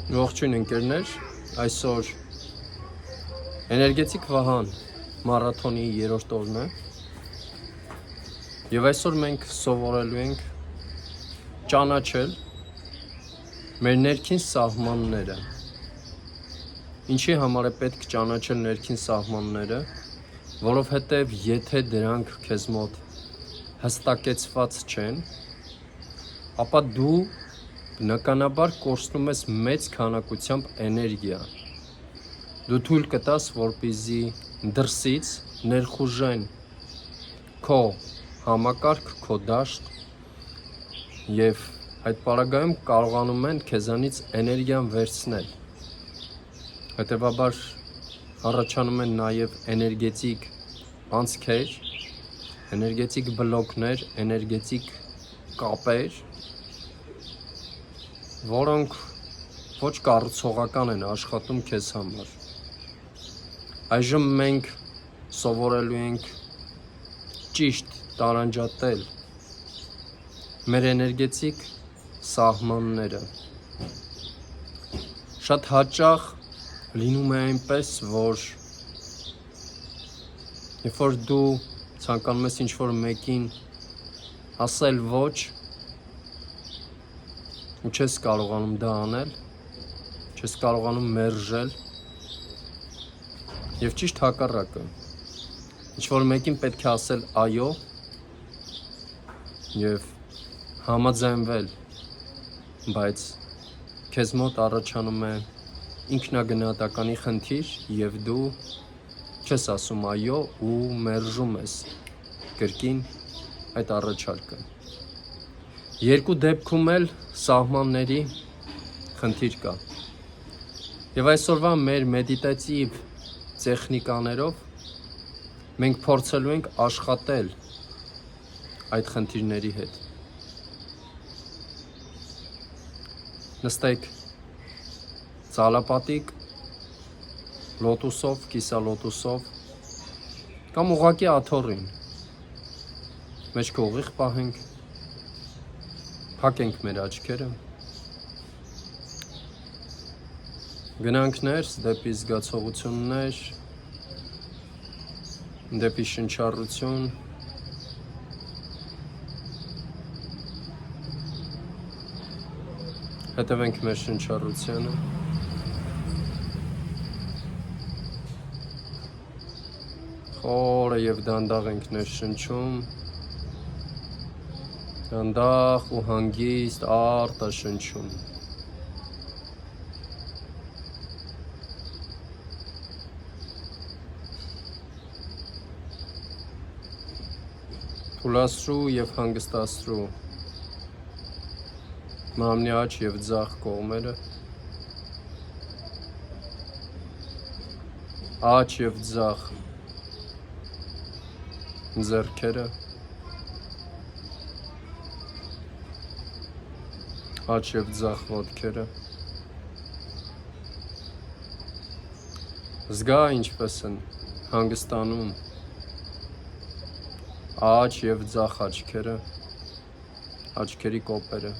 Ողջույն ընկերներ, այսօր էներգետիկ Վահան մարաթոնի 3-րդ օրն է եւ այսօր մենք սովորելու ենք ճանաչել մեր ներքին սահմանները։ Ինչի համար է պետք ճանաչել ներքին սահմանները, որովհետեւ եթե դրանք քեզ մոտ հստակեցված չեն, ապա դու բնականաբար կորցնում ես մեծ քանակությամբ էներգիա։ Դու թույլ կտաս, որպեսզի դրսից ներխուժեն քո համակարգ, քո դաշտ եւ այդ պարագայում կարողանում են քեզանից էներգիան վերցնել։ Հետևաբար առաջանում են նաեւ էներգետիկ անցքեր, էներգետիկ բլոկներ, էներգետիկ կապեր, որոնք ոչ կառուցողական են աշխատում քեզ համար։ Այժմ մենք սովորելու ենք ճիշտ տարանջատել մեր էներգետիկ սահմանները։ Շատ հաճախ լինում է այնպես, որ երբ որ դու ցանկանում ես ինչ-որ մեկին ասել ոչ, ու չես կարողանում դա անել, չես կարողանում մերժել եւ ճիշտ հակառակը։ Ինչ-որ մեկին պետք է ասել այո եւ համաձայնվել, բայց քեզ մոտ առաջանում է ինքնագնահատականի խնդիր եւ դու չես ասում այո ու մերժում ես կրկին այդ առաջարկը։ Երկու դեպքում էլ սահմանների խնդիր կա։ Եվ այսօրվա մեր մեդիտատիվ տեխնիկաներով մենք փորձելու ենք աշխատել այդ խնդիրների հետ։ Նստեք ծալապատիկ, լոտուսով, կիսալոտուսով կամ ուղղակի աթոռին։ Մեջքը ուղիղ պահենք, փակենք մեր աչքերը, գնանք ներս դեպի զգացողություններ, դեպի շնչառություն, հետևենք մեր շնչառությանը, խորը եւ դանդաղ ենք ներշնչում, դանդաղ ու հանգիստ արտաշնչում։ Թուլացրու եւ հանգստացրու մամնի աջ եւ ձախ կողմերը, աջ եւ ձախ ձեռքերը, աջ եւ ձախ ոտքերը։ Զգա ինչպես են հանգստանում աջ եւ ձախ աչքերը, աչքերի կոպերը։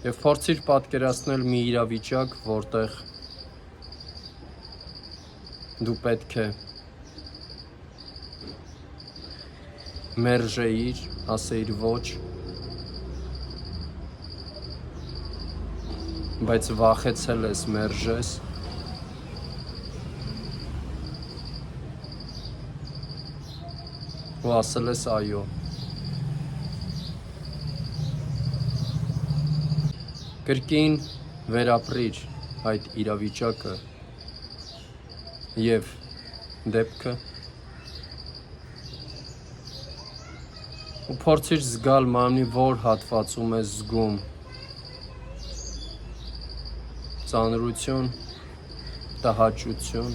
Եվ փորձիր պատկերացնել մի իրավիճակ, որտեղ դու պետք է մերժեիր, ասեիր ոչ, բայց վախեցել ես մերժես, ու ասել ես այո։ Կրկին վերապրիր այդ իրավիճակը եւ դեպքը ու փորձիր զգալ մարմնի որ հատվածում ես զգում ծանրություն, տհաճություն,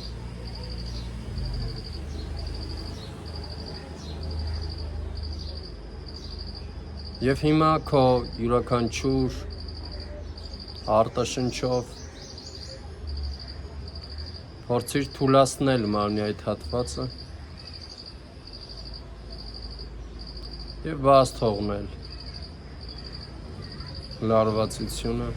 եւ հիմա քո յուրաքանչյուր արտաշնչով փորձիր թուլացնել մարմնի այդ հատվածը եւ բաց թողնել։ լարվածությունը,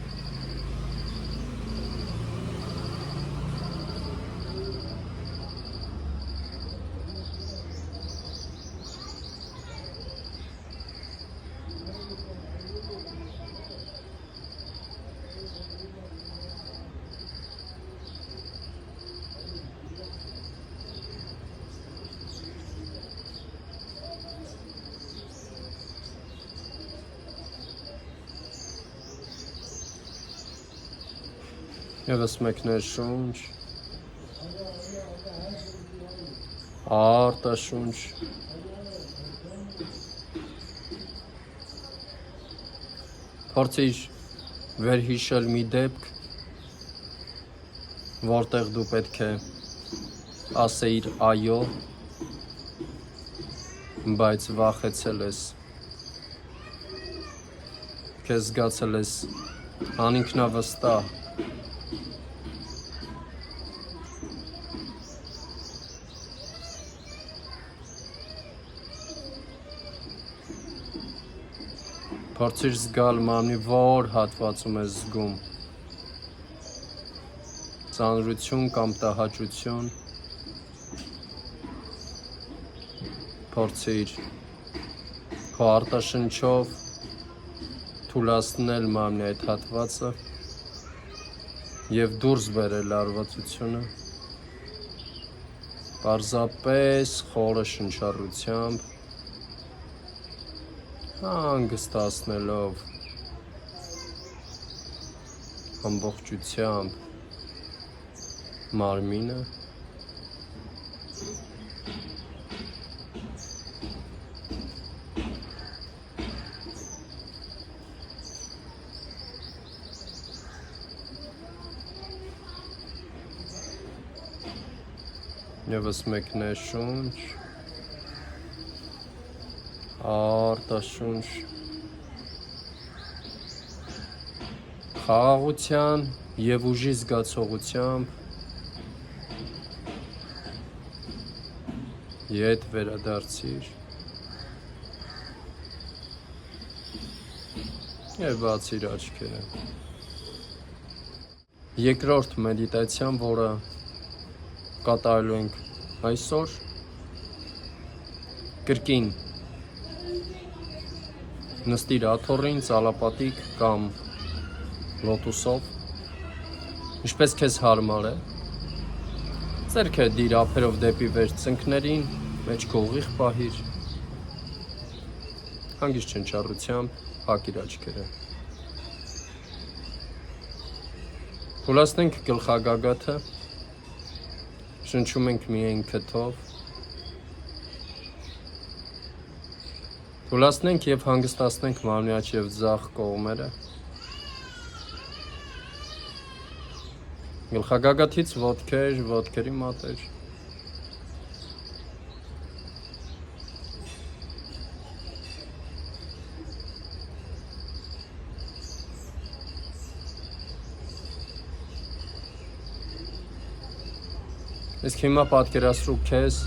ևս մեկ ներշունչ, արտաշունչ, փորձիր վերհիշել մի դեպք, որտեղ դու պետք է ասեիր այո, բայց վախեցել ես, քեզ զգացել ես անինքնավստահ, փորձիր զգալ մարմնի որ հատվածում ես զգում ծանրություն կամ տհաճություն, փորձիր քո արտաշնչով թուլացնել մարմնի այդ հատվածը և դուրս բերել լարվածությունը, պարզապես խորը շնչառությամբ, հանգստացնելով ամբողջությամբ մարմինը, ևս մեկ ներշունչ, արտաշունչ, խաղաղության և ուժի զգացողությամբ ետ վերադարձիր և բացիր աչքերը։ Երկրորդ մեդիտացիան, որը կատարելու ենք այսօր, կրկին նստիր աթոռին, ծալապատիկ կամ լոտուսով, ինչպես քեզ հարմար է, ձեռքը դիր ափերով դեպի վեր ծնկներին, մեջքը ուղիղ պահիր, հանգիստ շնչառությամբ փակիր աչքերը։ Թուլացնենք գլխագագաթը, շնչում ենք միայն քթով, թուլացնենք և հանգստացնենք մարմնի աջ և ձախ կողմերը, գլխագագաթից ոտքեր, ոտքերի մատեր, իսկ հիմա պատկերացրու քեզ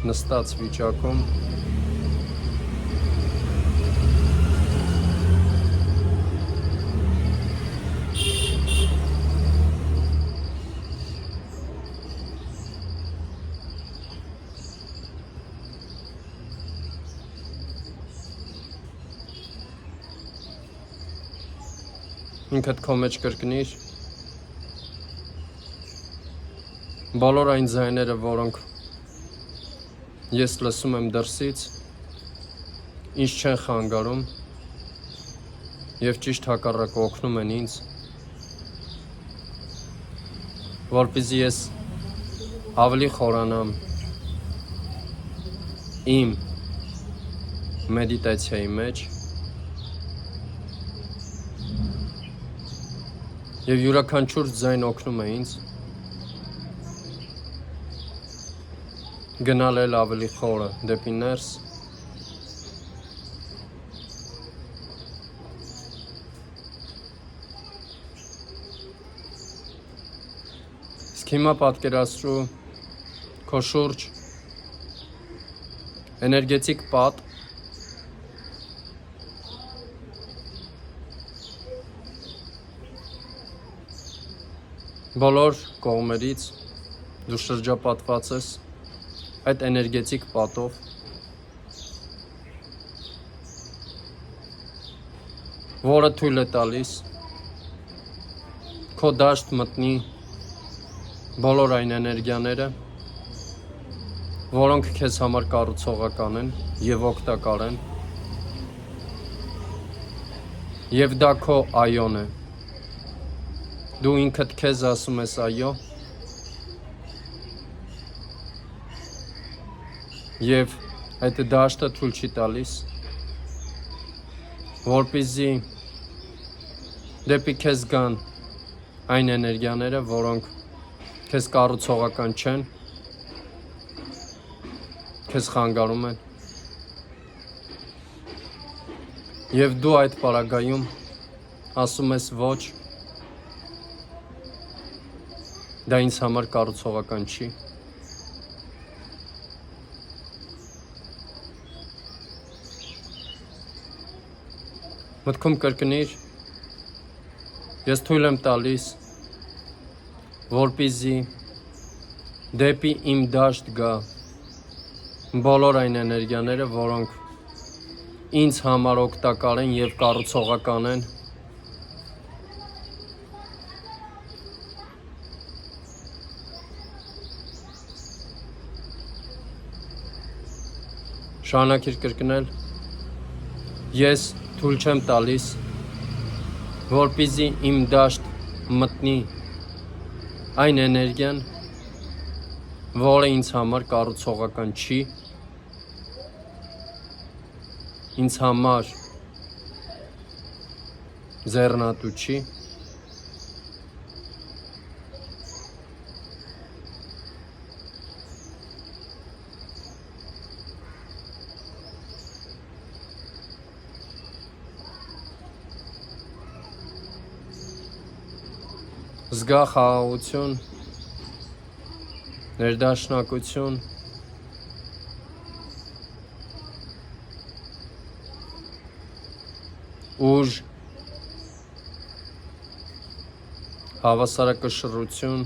նստած վիճակում, ինքդ քո մեջ կրկնիր բոլոր այն ձայները, որոնք ես լսում եմ դրսից, ինձ չեն խանգարում և ճիշտ հակառակը օգնում են ինձ, որպեսզի ես ավելի խորանամ իմ մեդիտացիայի մեջ և յուրաքանչյուր ձայն օգնում է ինձ գնալ էլ ավելի խորը դեպի ներս, իսկ հիմա պատկերացրու քո շուրջ էներգետիկ պատ, բոլոր կողմերից դու շրջապատված ես այդ էներգետիկ պատով, որը թույլ է տալիս քո դաշտ մտնի բոլոր այն էներգիաները, որոնք քեզ համար կառուցողական են եւ օգտակար են, եւ դա քո այոն է։ Դու ինքդ քեզ ասում ես այո, եւ այդ դաշտը թույլ չի տալիս, որպեսզի դեպի քեզ գան այն էներգիաները, որոնք քեզ կառուցողական չեն, քեզ խանգարում են, եւ դու այդ պարագայում ասում ես ոչ, դա ինձ համար կառուցողական չի։ Մտքում կրկնիր, ես թույլ եմ տալիս, որպեսզի դեպի իմ դաշտ գա բոլոր այն էներգիաները, որոնք ինձ համար օգտակար են եւ կառուցողական են, շարունակիր կրկնել, ես թույլ չեմ տալիս, որպեսզի իմ դաշտ մտնի այն էներգիան, որը ինձ համար կառուցողական չի, ինձ համար ձեռնատու չի, զգա խաղաղություն, ներդաշնակություն, ուժ, հավասարակշռություն,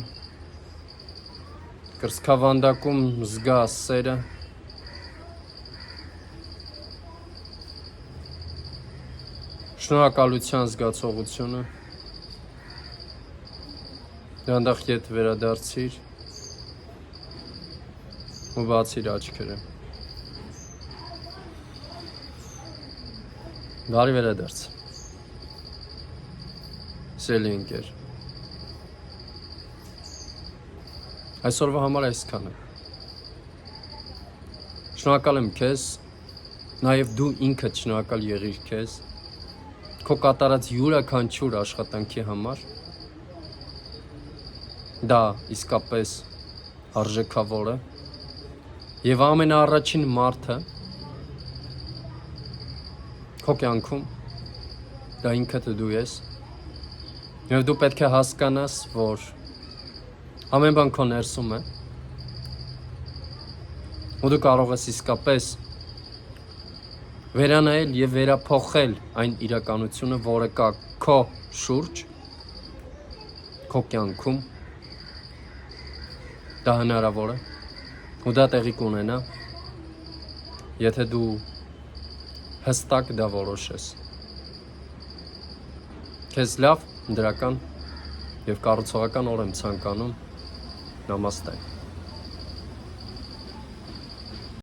կրծքավանդակում զգա սերը, շնորհակալության զգացողությունը, դանդաղ ետ վերադարձիր ու բացիր աչքերը։ Բարի վերադարձ։ Սիրելի ընկեր։ Այսօրվա համար այսքանը։ Շնորհակալ եմ քեզ, նաև դու ինքդ շնորհակալ եղիր քեզ, քո կատարած յուրաքանչյուր աշխատանքի համար։ Դա իսկապես արժեքավոր է եւ ամենաառաջին մարդը քո կյանքում դա ինքդ դու ես եւ դու պետք է հասկանաս, որ ամեն բան քո ներսում է ու դու կարող ես իսկապես վերանայել եւ վերափոխել այն իրականությունը, որը կա քո շուրջ, քո կյանքում։ Դա հնարավոր է ու դա տեղի կունենա, եթե դու հստակ դա որոշես։ Քեզ լավ, դրական եւ կառուցողական օր եմ ցանկանում։ Նամաստե։